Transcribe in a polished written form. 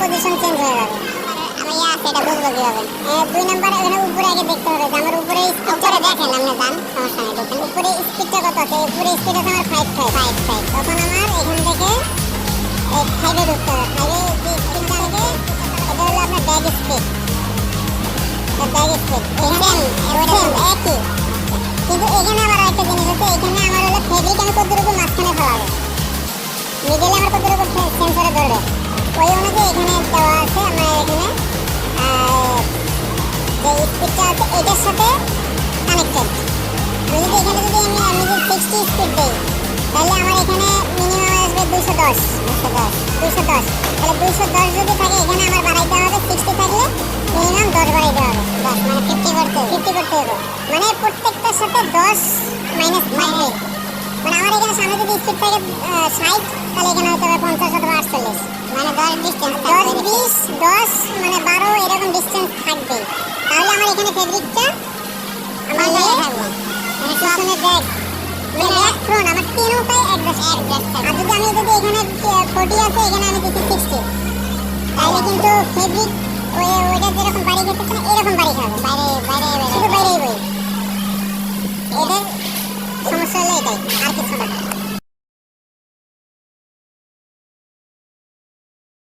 Position change হয়ে যাবে। আমি সেটা বুঝবো কিভাবে? 2 নাম্বার এখানে উপরে আগে দেখতে হবে যে আমার উপরে স্পিডটা দেখেন, আপনি যান, সমস্যা নেই। দেখেন উপরে স্পিডটা কত আছে, উপরে স্পিড আছে আমার 5 তখন আমার এখান থেকে 5 এ ঢুকতে হবে। 5 এ যে স্পিডটা আগে এটা হলো আপনার ব্যাগ স্পিড, একই। কিন্তু এখানে আবার একটা জিনিস আছে, এখানে আমার হলো ফেব্রিক আমি কতটুকু মাঝখানে ফেলাবো, মিডলে আমার কতটুকু সেন্সরে ধরবে, ওই অনুযায়ী এখানে দেওয়া আছে। আমার এখানে যে স্পিডটা আছে এটার সাথে কানেক্টেড। আমি যদি 60 স্পিড দিই তাহলে আমার এখানে মিনিমাম আসবে 210। তাহলে 210 যদি থাকে এখানে আমার বাড়াইতে হবে 60 থাকলে মিনিমাম 10 বাড়াইতে হবে, 10 মানে 50 করতে হবে। মানে প্রত্যেকটার সাথে 10 মাইনাস থাকবে। মানে আমার এখানে সামনে যদি স্পিড থাকে 60 তাহলে এখানে হতে হবে 50 অথবা 48, মানে 10 ডিসটেন্স 10 20 10 মানে 12 এরকম ডিসটেন্স থাকবে। তাহলে আমার এখানে ফেব্রিকটা আমার জায়গায় থাকবে, মানে পিছনে ব্যাগ মানে ব্যাক ফ্রন্ট আমার তিনটাই অ্যাডজাস্ট থাকবে। আর যদি এখানে 40 আছে এখানে আমি দিচ্ছি 60, তাহলে কিন্তু ফেব্রিক ওইটা যেরকম বাড়ি যেতেছে না এরকম বাড়ি খাবে, শুধু বাইরেই বই। এদের সমস্যা হলো এটাই, আর কিছু না।